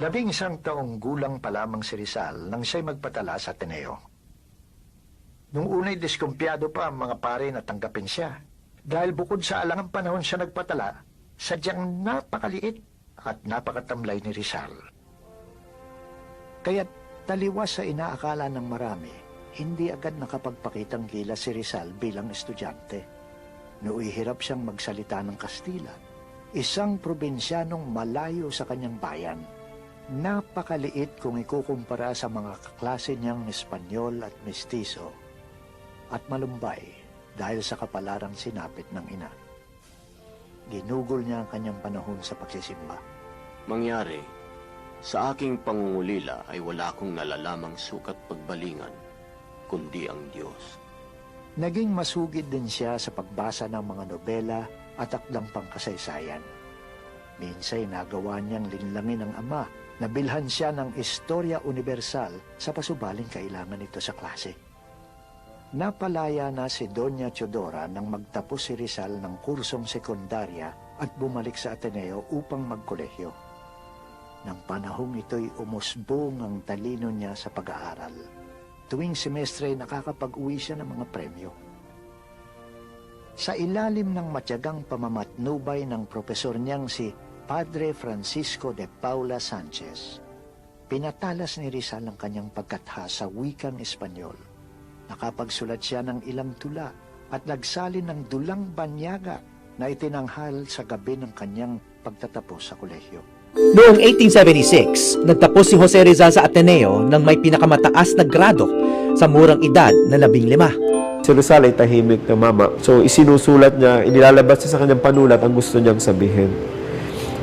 11 gulang pa lamang si Rizal nang siya'y magpatala sa Ateneo. Nung una'y diskumpiyado pa ang mga pare na tanggapin siya. Dahil bukod sa alangang panahon siya nagpatala, sadyang napakaliit at napakatamlay ni Rizal. Kaya't taliwas sa inaakala ng marami, hindi agad nakapagpakitang gilas si Rizal bilang estudyante. Nooy hirap siyang magsalita ng Kastila, isang probinsyanong malayo sa kanyang bayan. Napakaliit kung ikukumpara sa mga kaklase niyang Espanyol at Mestizo, at malumbay dahil sa kapalarang sinapit ng ina. Ginugol niya ang kanyang panahon sa pagsisimba. Mangyari, sa aking pangungulila ay wala akong nalalamang sukat pagbalingan, kundi ang Diyos. Naging masugid din siya sa pagbasa ng mga nobela at akdang pangkasaysayan. Minsay nagawa niyang linlangin ng ama na bilhan siya ng Istorya Universal sa pasubaling kailangan nito sa klase. Napalaya na si Doña Teodora nang magtapos si Rizal ng kursong sekundarya at bumalik sa Ateneo upang magkolehyo. Nang panahong ito'y umusbong ang talino niya sa pag-aaral. Tuwing semestre nakakapag-uwi siya ng mga premyo. Sa ilalim ng matyagang pamamatnubay ng profesor niyang si Padre Francisco de Paula Sanchez, pinatalas ni Rizal ang kanyang pagkatha sa wikang Espanyol. Nakapagsulat siya ng ilang tula at nagsalin ng dulang banyaga na itinanghal sa gabi ng kanyang pagtatapos sa kolehiyo. Noong 1876, nagtapos si Jose Rizal sa Ateneo nang may pinakamataas na grado sa murang edad na 15. Si Rizal ay tahimik na mama. So isinusulat niya, inilalabas niya sa kanyang panulat ang gusto niyang sabihin.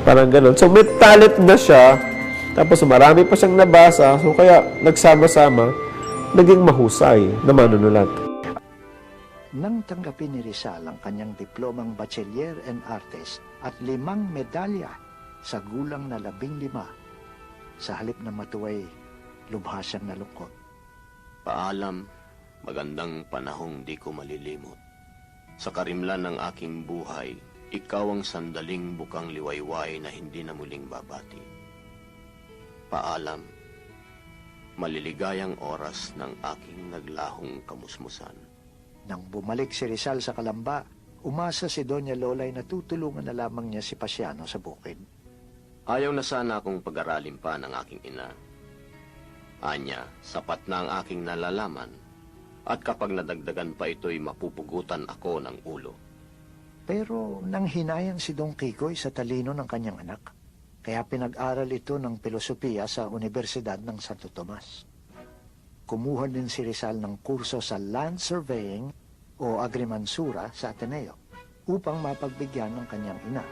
Parang ganun. So may talent na siya, tapos marami pa siyang nabasa, so kaya nagsama-sama, naging mahusay na manunulat. Nang tanggapin ni Rizal ang kanyang diplomang Bachelier in Artes at 5 medalya sa gulang na 15, sa halip na matuway, lubha siyang nalungkot. Paalam, magandang panahong di ko malilimot. Sa karimlan ng aking buhay, ikaw ang sandaling bukang liwayway na hindi na muling babati. Paalam, maliligayang oras ng aking naglahong kamusmusan. Nang bumalik si Rizal sa Calamba, umasa si Doña Lolay na tutulungan na lamang niya si Pasiano sa bukid. Ayaw na sana akong pag-aralin pa ng aking ina. Anya, sapat na ang aking nalalaman, at kapag nadagdagan pa ito'y mapupugutan ako ng ulo. Pero nang hinayang si Don Kikoy sa talino ng kanyang anak, kaya pinag-aral ito ng filosofiya sa Universidad ng Santo Tomas. Kumuha din si Rizal ng kurso sa Land Surveying o Agrimansura sa Ateneo upang mapagbigyan ng kanyang ina.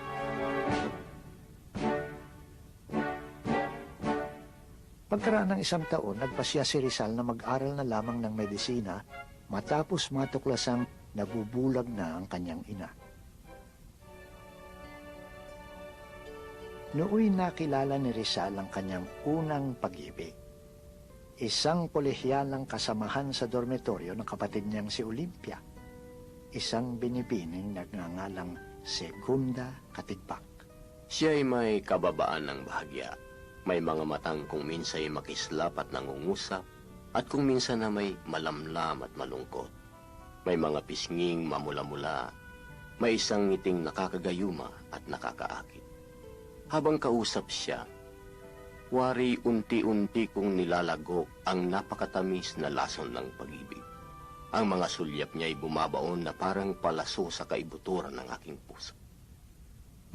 Pagkaraan ng 1 taon, nagpasya si Rizal na mag-aral na lamang ng medisina matapos matuklasang nabubulag na ang kanyang ina. Nooy nakilala ni Rizal ang kanyang unang pag-ibig. Isang kolehyalang kasamahan sa dormitoryo ng kapatid niyang si Olimpia. Isang binibining nagngangalang Segunda Katigbak. Siya ay may kababaan ng bahagya. May mga matang kung minsa'y makislap at nangungusap, at kung minsan na may malamlam at malungkot. May mga pisnging mamula-mula, may isang ngiting nakakagayuma at nakakaakit. Habang kausap siya, wari unti-unti kong nilalagok ang napakatamis na lason ng pag-ibig. Ang mga sulyap niya ay bumabaon na parang palaso sa kaibuturan ng aking puso.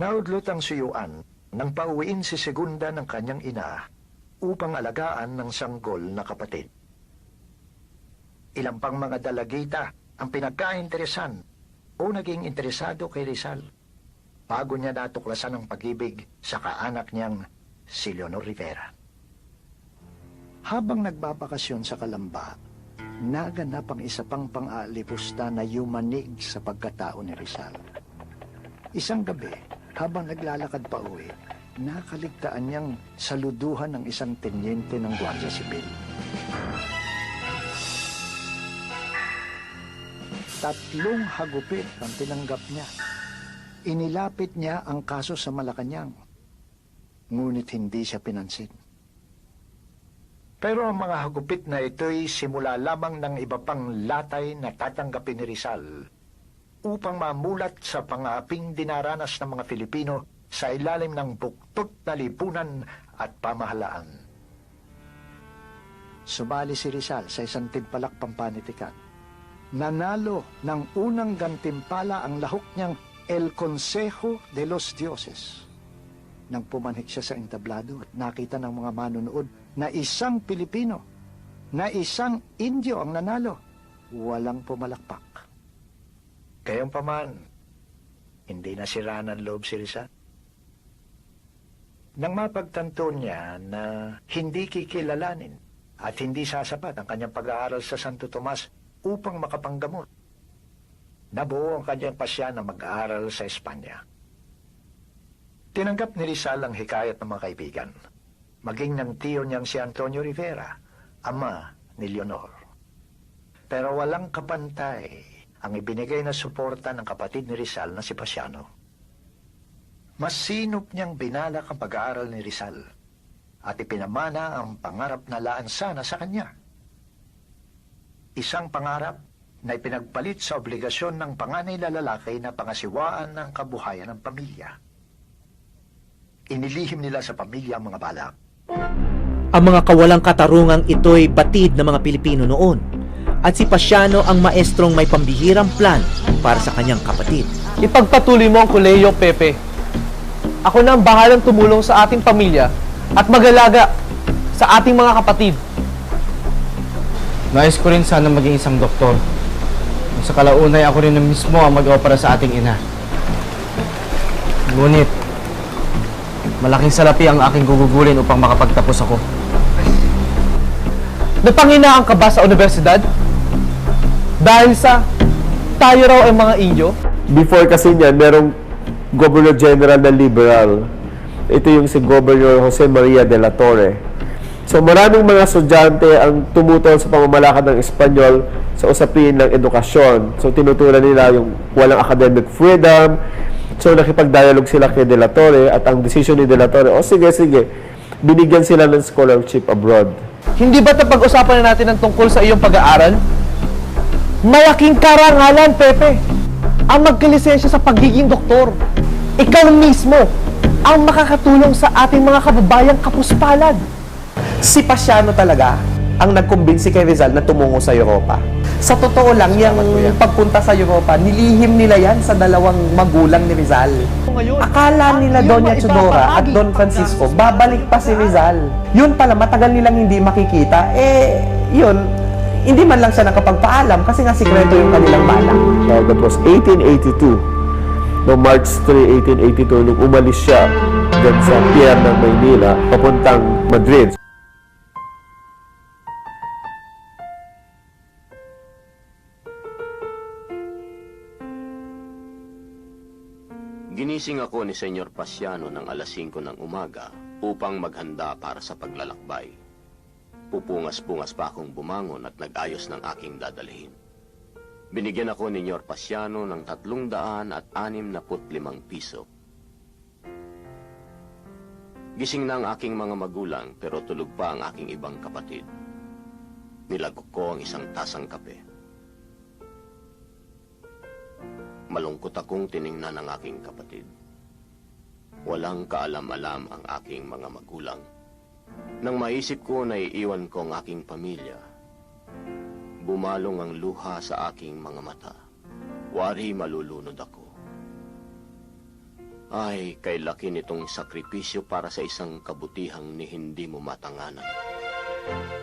Naudlot ang suyuan nang pauwiin si Segunda ng kanyang ina upang alagaan ng sanggol na kapatid. Ilang pang mga dalagita ang pinagkainteresan o naging interesado kay Rizal bago niya natuklasan ang pag-ibig sa kaanak niyang si Leonor Rivera. Habang nagbabakasyon sa Calamba, naganap ang isa pang pang-aalipusta na yumanig sa pagkatao ni Rizal. Isang gabi, habang naglalakad pa uwi, nakaligtaan niyang saluduhan ng isang tenyente ng Guardia Sibil. 3 hagupit ang tinanggap niya. Inilapit niya ang kaso sa Malacanang, ngunit hindi siya pinansin. Pero ang mga hagupit na ito'y simula lamang ng iba pang latay na tatanggapin ni Rizal upang mamulat sa pang-aaping dinaranas ng mga Filipino sa ilalim ng buktot na lipunan at pamahalaan. Sumali si Rizal sa isang timpalakpang panitikan. Nanalo ng unang gantimpala ang lahok niyang El Consejo de los Dioses. Nang pumanhik siya sa entablado at nakita ng mga manunood na isang Pilipino, na isang Indio ang nanalo, walang pumalakpak. Gayunpaman, hindi nasira ng loob si Rizal. Nang mapagtanto niya na hindi kikilalanin at hindi sasapat ang kanyang pag-aaral sa Santo Tomas upang makapanggamot, nabuo ang kanyang pasya na mag-aaral sa Espanya. Tinanggap ni Rizal ang hikayat ng mga kaibigan, maging ng tiyo niyang si Antonio Rivera, ama ni Leonor. Pero walang kapantay ang ibinigay na suporta ng kapatid ni Rizal na si Pasiano. Mas sinop niyang binalak ang pag-aaral ni Rizal at ipinamana ang pangarap na laan sana sa kanya. Isang pangarap na ipinagpalit sa obligasyon ng panganay na lalaki na pangasiwaan ng kabuhayan ng pamilya. Inilihim nila sa pamilya ang mga balak. Ang mga kawalang katarungang ito'y batid ng mga Pilipino noon. At si Pasiano ang maestrong may pambihirang plan para sa kanyang kapatid. Ipagpatuloy mo ang kolehiyo, Pepe. Ako na ang bahalang tumulong sa ating pamilya at mag-alaga sa ating mga kapatid. Nais ko rin sana maging isang doktor. Sa kalaunay, ako rin na mismo ang mag-opera sa ating ina. Ngunit, malaking salapi ang aking gugugulin upang makapagtapos ako. Napanginaan ka ba sa universidad? Dahil sa tayo raw ay mga Indio? Before kasi niyan, merong Governor General na liberal. Ito yung si Governor Jose Maria de la Torre. So maraming mga estudyante ang tumutol sa pamamalakad ng Espanyol sa usapin ng edukasyon. So tinutulan nila yung walang academic freedom. So nakipag-dialogue sila kay de la Torre at ang decision ni de la Torre, sige, binigyan sila ng scholarship abroad. Hindi ba pag-usapan na natin ang tungkol sa iyong pag-aaral? Malaking karangalan, Pepe, ang magkalisensya sa pagiging doktor. Ikaw mismo ang makakatulong sa ating mga kababayang kapuspalad. Si Pasiano talaga ang nagkumbinsi kay Rizal na tumungo sa Europa. Sa totoo lang, yung pagpunta sa Europa, nilihim nila yan sa dalawang magulang ni Rizal. Akala nila Doña Chodora at Don Francisco, babalik pa si Rizal. Yun pala, matagal nilang hindi makikita. Yun, hindi man lang siya nakapagpaalam kasi nga sikreto yung kanilang balak. That was 1882. No March 3, 1882, nung umalis siya dyan sa pier ng Maynila, papuntang Madrid. Ginising ako ni Senyor Pasiano ng alas 5 ng umaga upang maghanda para sa paglalakbay. Pupungas-pungas pa akong bumangon at nag-ayos ng aking dadalhin. Binigyan ako ni Senyor Pasiano ng 365 piso. Gising na ang aking mga magulang pero tulog pa ang aking ibang kapatid. Nilagok ko ang isang tasang kape. Malungkot akong tiningnan ng aking kapatid. Walang kaalam-alam ang aking mga magulang. Nang maisip ko na iiwan ko ang aking pamilya, bumalong ang luha sa aking mga mata. Wari malulunod ako. Ay, kay laki nitong sakripisyo para sa isang kabutihang ni hindi mo matanganan.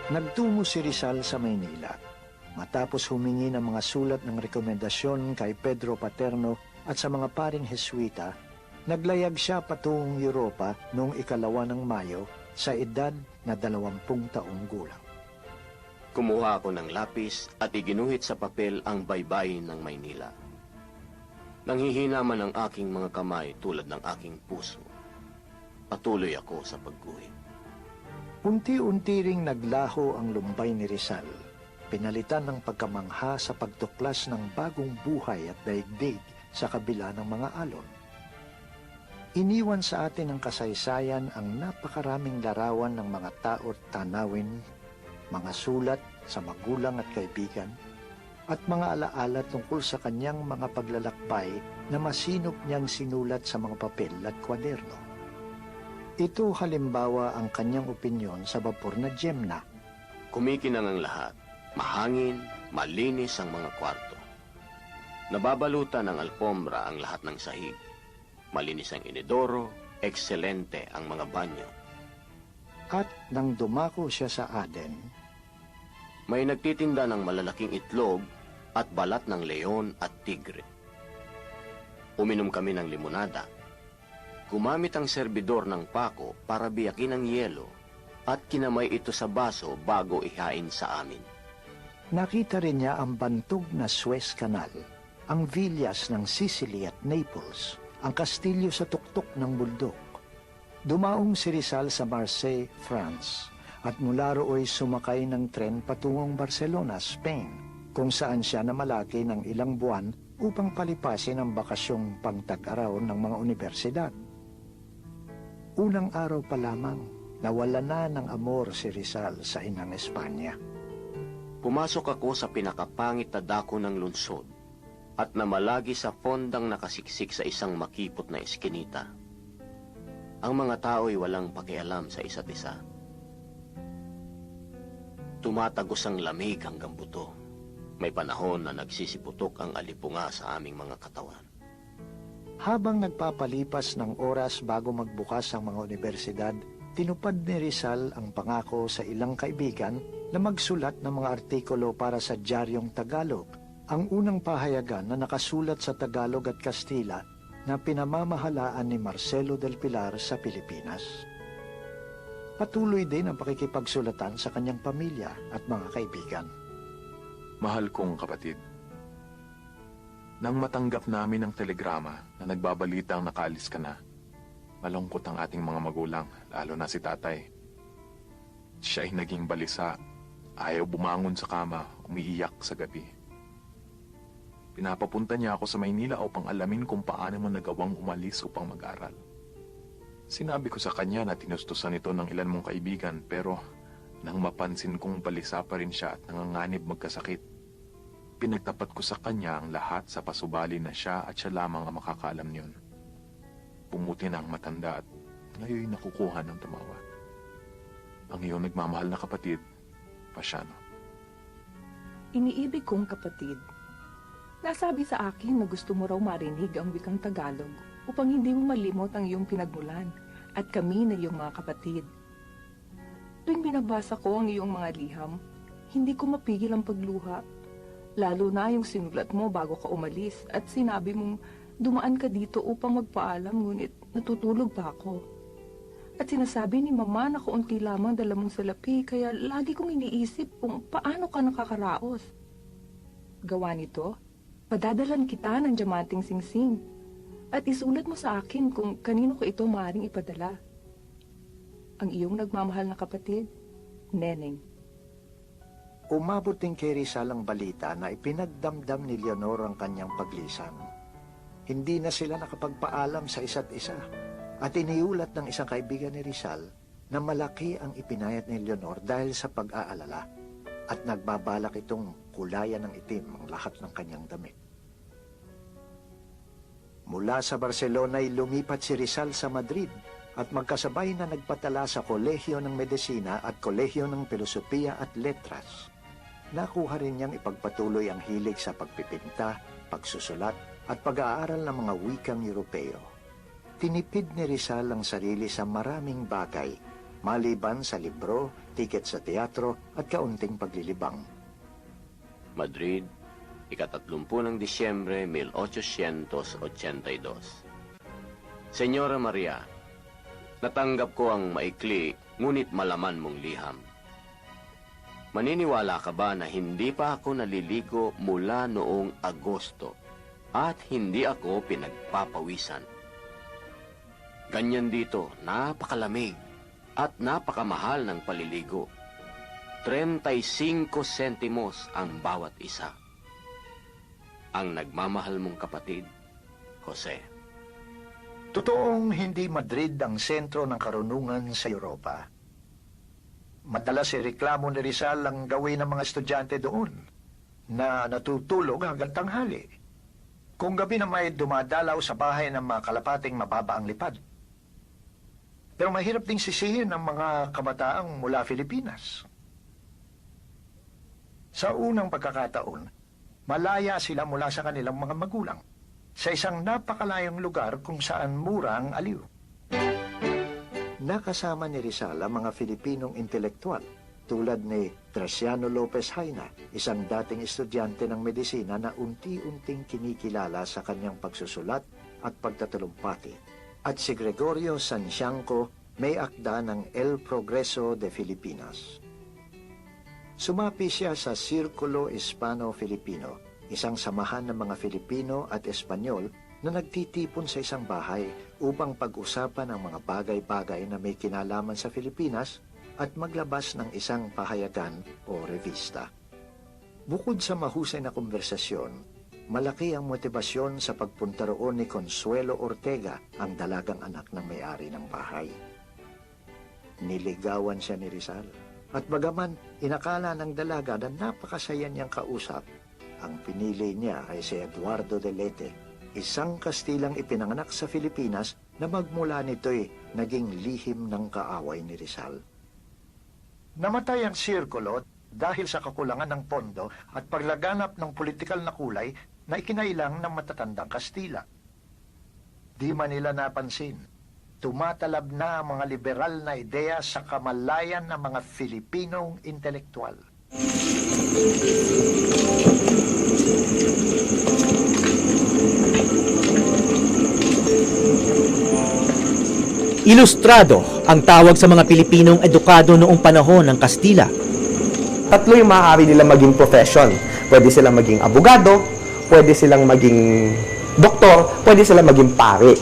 Nagtungo si Rizal sa Maynila matapos humingi ng mga sulat ng rekomendasyon kay Pedro Paterno at sa mga paring Heswita. Naglayag siya patungong Europa noong 2 ng Mayo sa edad na 20 taong gulang. Kumuha ako ng lapis at iginuhit sa papel ang baybayin ng Maynila. Nanghihina man ang aking mga kamay tulad ng aking puso. Patuloy ako sa pagguhit. Unti-unti ring naglaho ang lumbay ni Rizal. Pinalitan ng pagkamangha sa pagtuklas ng bagong buhay at daigdig sa kabila ng mga alon. Iniwan sa atin ng kasaysayan ang napakaraming larawan ng mga tao at tanawin mga sulat sa magulang at kaibigan, at mga alaala tungkol sa kanyang mga paglalakbay na masinop niyang sinulat sa mga papel at kwaderno. Ito halimbawa ang kanyang opinyon sa bapor na Jemna. Kumikinang ang lahat. Mahangin, malinis ang mga kwarto. Nababalutan ng alpombra ang lahat ng sahig. Malinis ang inidoro, ekselente ang mga banyo. At nang dumako siya sa Aden, May nagtitinda ng malalaking itlog at balat ng leon at tigre. Uminom kami ng limonada. Gumamit ang serbidor ng pako para biyakin ang yelo at kinamay ito sa baso bago ihain sa amin. nakita rin niya ang bantog na Suez Canal, ang villas ng Sicily at Naples, ang kastilyo sa tuktok ng bundok. Dumaong si Rizal sa Marseille, France, at mula rooy sumakay ng tren patungong Barcelona, Spain, kung saan siya namalaki ng ilang buwan upang palipasin ang bakasyong pangtag-araw ng mga universidad. Unang araw pa lamang, nawala na ng amor si Rizal sa inang Espanya. Pumasok ako sa pinakapangit na dako ng lungsod at namalagi sa fondang nakasiksik sa isang makipot na eskinita. Ang mga tao'y walang pakialam sa isa't isa. Tumatagos ang lamig hanggang buto. May panahon na nagsisiputok ang alipunga sa aming mga katawan. Habang nagpapalipas ng oras bago magbukas ang mga universidad, tinupad ni Rizal ang pangako sa ilang kaibigan na magsulat ng mga artikulo para sa Diaryong Tagalog, ang unang pahayagan na nakasulat sa Tagalog at Kastila na pinamamahalaan ni Marcelo del Pilar sa Pilipinas. Patuloy din ang pakikipagsulatan sa kanyang pamilya at mga kaibigan. Mahal kong kapatid, nang matanggap namin ang telegrama na nagbabalitang nakaalis ka na, malungkot ang ating mga magulang, lalo na si tatay. Siya ay naging balisa, ayaw bumangon sa kama, umiiyak sa gabi. Pinapapunta niya ako sa Maynila upang alamin kung paano mo nagawang umalis upang mag-aral. Sinabi ko sa kanya na tinustusan ito ng ilan mong kaibigan, pero nang mapansin kong balisa pa rin siya at nanganganib magkasakit, pinagtapat ko sa kanya ang lahat sa pasubali na siya at siya lamang ang makakaalam niyon. Pumuti na ang matanda at ngayon nakukuha ng tumawa. Ang iyong nagmamahal na kapatid, Pasiano. Iniibig kong kapatid, nasabi sa akin na gusto mo raw marinig ang wikang Tagalog upang hindi mo malimot ang iyong pinagmulan at kami na iyong mga kapatid. Tuwing binabasa ko ang iyong mga liham, hindi ko mapigil ang pagluha. Lalo na yung sinulat mo bago ka umalis at sinabi mong dumaan ka dito upang magpaalam ngunit natutulog pa ako. At sinasabi ni Mama na kaunti lamang dala mong salapi kaya lagi kong iniisip kung paano ka nakakaraos. Gawa nito, padadalan kita ng diamanting singsing at isulat mo sa akin kung kanino ko ito maaaring ipadala. Ang iyong nagmamahal na kapatid, Neneng. Umabot din kay Rizal ang balita na ipinagdamdam ni Leonor ang kanyang paglisan. Hindi na sila nakapagpaalam sa isa't isa at iniulat ng isang kaibigan ni Rizal na malaki ang ipinayat ni Leonor dahil sa pag-aalala at nagbabalak itong kulayan ng itim ang lahat ng kanyang damit. Mula sa Barcelona ay lumipat si Rizal sa Madrid at magkasabay na nagpatala sa Kolehiyo ng Medisina at Kolehiyo ng Pilosopiya at Letras. Nakuha rin niyang ipagpatuloy ang hilig sa pagpipinta, pagsusulat at pag-aaral ng mga wikang Europeo. Tinipid ni Rizal ang sarili sa maraming bagay, maliban sa libro, tiket sa teatro at kaunting paglilibang. Madrid, 30 ng Disyembre 1882. Senyora Maria, natanggap ko ang maikli ngunit malaman mong liham. Maniniwala ka ba na hindi pa ako naliligo mula noong Agosto at hindi ako pinagpapawisan? Ganyan dito, napakalamig at napakamahal ng paliligo. 35 sentimos ang bawat isa. Ang nagmamahal mong kapatid, Jose. Totoong hindi Madrid ang sentro ng karunungan sa Europa. Madalas reklamo ni Rizal ang gawin ng mga estudyante doon na natutulog hanggang tanghali. Kung gabi na may dumadalaw sa bahay ng mga kalapating mababa ang lipad. Pero mahirap ding sisihin ng mga kabataang mula Pilipinas. Sa unang pagkakataon, malaya sila mula sa kanilang mga magulang sa isang napakalayong lugar kung saan mura ang aliw. Nakasama ni Rizal ang mga Filipinong intelektual tulad ni Traciano Lopez Haina, isang dating estudyante ng medisina na unti-unting kinikilala sa kanyang pagsusulat at pagtatalumpati, at si Gregorio Santiangco, may akda ng El Progreso de Filipinas. Sumapi siya sa Sirkulo Hispano-Filipino, isang samahan ng mga Filipino at Espanyol na nagtitipon sa isang bahay upang pag-usapan ang mga bagay-bagay na may kinalaman sa Pilipinas at maglabas ng isang pahayagan o revista. Bukod sa mahusay na konversasyon, malaki ang motibasyon sa pagpunta roon ni Consuelo Ortega, ang dalagang anak ng may-ari ng bahay. Niligawan siya ni Rizal, at bagaman inakala ng dalaga na napakasaya niyang kausap, ang pinili niya ay si Eduardo de Lete, isang Kastilang ipinanganak sa Pilipinas na magmula nito'y naging lihim ng kaaway ni Rizal. Namatay ang sirkulo dahil sa kakulangan ng pondo at paglaganap ng politikal na kulay na ikinailang ng matatandang Kastila. Di man nila napansin, tumatalab na ang mga liberal na ideya sa kamalayan ng mga Filipinong intelektual. Ilustrado ang tawag sa mga Pilipinong edukado noong panahon ng Kastila. Tatlo yung maaari nilang maging profession. Pwede silang maging abogado, pwede silang maging doktor, pwede silang maging pare.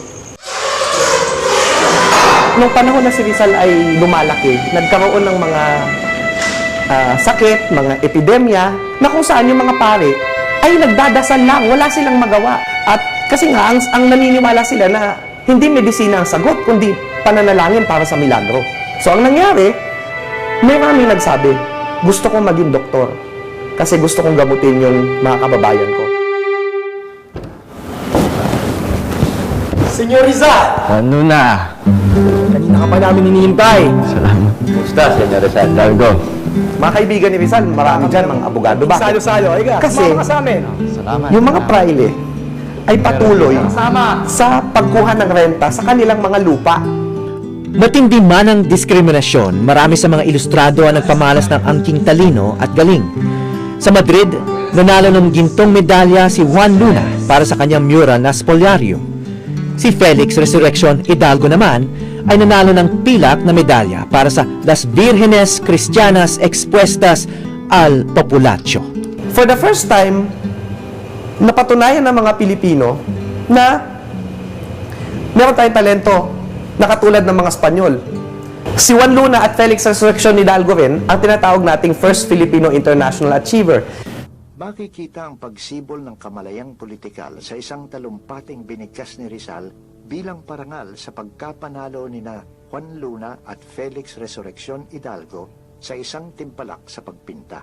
Nung panahon na si Rizal ay lumalaki, nagkaroon ng mga sakit, mga epidemya, na kung saan yung mga pare ay nagdadasal lang, wala silang magawa. At kasi nga, ang naniniwala sila na hindi medisina ang sagot, kundi pananalangin para sa milagro. So, ang nangyari, may maraming nagsabi, gusto kong maging doktor kasi gusto kong gamutin yung mga kababayan ko. Senyor Rizal! Ano na? Kanina ka pa namin hinihintay. Salamat. Musta, Senyor Rizal? Dalgo. Mga kaibigan ni Rizal, marami dyan, mga abogado. Bakit? Salo-salo. Kasi, Salamat. yung mga praile ay patuloy sa pagkuha ng renta sa kanilang mga lupa. Matindi man ang diskriminasyon, marami sa mga ilustrado ang nagpamalas ng angking talino at galing. Sa Madrid, nanalo ng gintong medalya si Juan Luna para sa kanyang mural na Spoliario. Si Felix Resurrección Hidalgo naman ay nanalo ng pilak na medalya para sa Las Vírgenes Cristianas Expuestas al Populacho. For the first time, napatunayan ng mga Pilipino na meron tayong talento na katulad ng mga Espanyol. Si Juan Luna at Felix Resurrección Hidalgo rin ang tinatawag nating First Filipino International Achiever. Makikita ang pagsibol ng kamalayang politikal sa isang talumpating binigkas ni Rizal bilang parangal sa pagkapanalo ni na Juan Luna at Felix Resurrección Hidalgo sa isang timpalak sa pagpinta.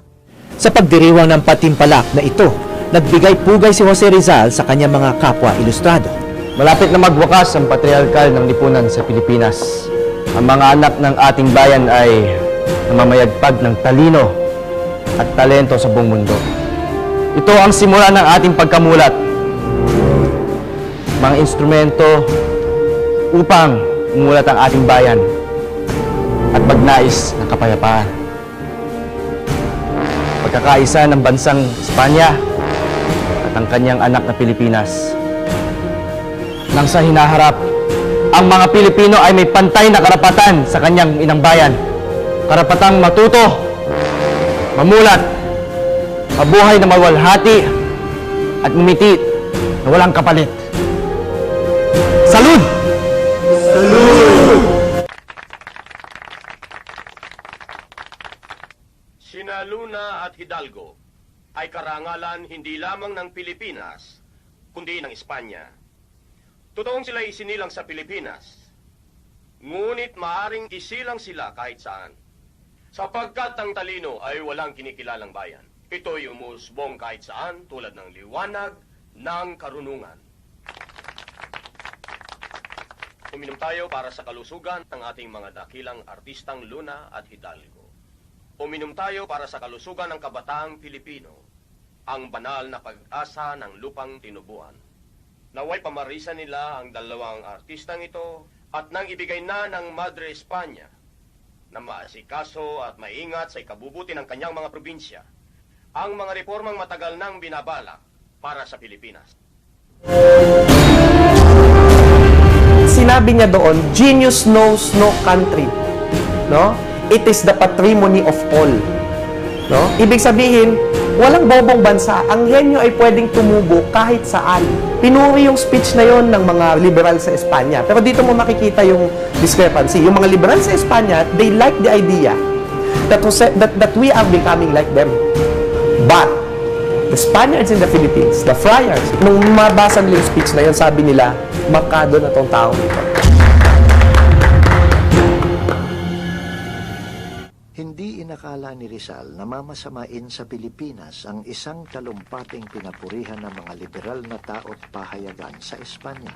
Sa pagdiriwang ng patimpalak na ito, nagbigay pugay si Jose Rizal sa kanyang mga kapwa ilustrado. Malapit na magwakas ang patriarkal ng lipunan sa Pilipinas. Ang mga anak ng ating bayan ay namamayagpag ng talino at talento sa buong mundo. Ito ang simula ng ating pagkamulat. Mga instrumento upang umulat ang ating bayan at magnais ng kapayapaan. Pagkakaisa ng bansang Espanya at ang kanyang anak na Pilipinas. Nang sa hinaharap, ang mga Pilipino ay may pantay na karapatan sa kanyang inang bayan. Karapatang matuto, mamulat, mabuhay na mawalhati, at ngumiti na walang kapalit. Salud! Salud! Sina Luna at Hidalgo ay karangalan hindi lamang ng Pilipinas, kundi ng Espanya. Totoong sila isinilang sa Pilipinas, ngunit maaring isilang sila kahit saan. Sapagkat ang talino ay walang kinikilalang bayan. Ito'y umusbong kahit saan tulad ng liwanag ng karunungan. Uminom tayo para sa kalusugan ng ating mga dakilang artistang Luna at Hidalgo. Uminom tayo para sa kalusugan ng kabataang Pilipino, ang banal na pag-asa ng lupang tinubuan. Naway pamarisan nila ang dalawang artistang ito at nang ibigay na ng Madre España na maasikaso at maingat sa ikabubuti ng kanyang mga probinsya ang mga reformang matagal nang binabalak para sa Pilipinas. Sinabi niya doon, genius knows no country. No? It is the patrimony of all. No? Ibig sabihin, walang bobong bansa. Ang henyo ay pwedeng tumubo kahit saan. Pinuri yung speech na yon ng mga liberal sa Espanya. Pero dito mo makikita yung discrepancy. Yung mga liberal sa Espanya, they like the idea that we are becoming like them. But, the Spaniards in the Philippines, the friars, nung mabasa nila yung speech na yun, sabi nila, makado na tong tao ito. Hindi inakala ni Rizal na mamasamain sa Pilipinas ang isang talumpating pinapurihan ng mga liberal na tao't pahayagan sa Espanya.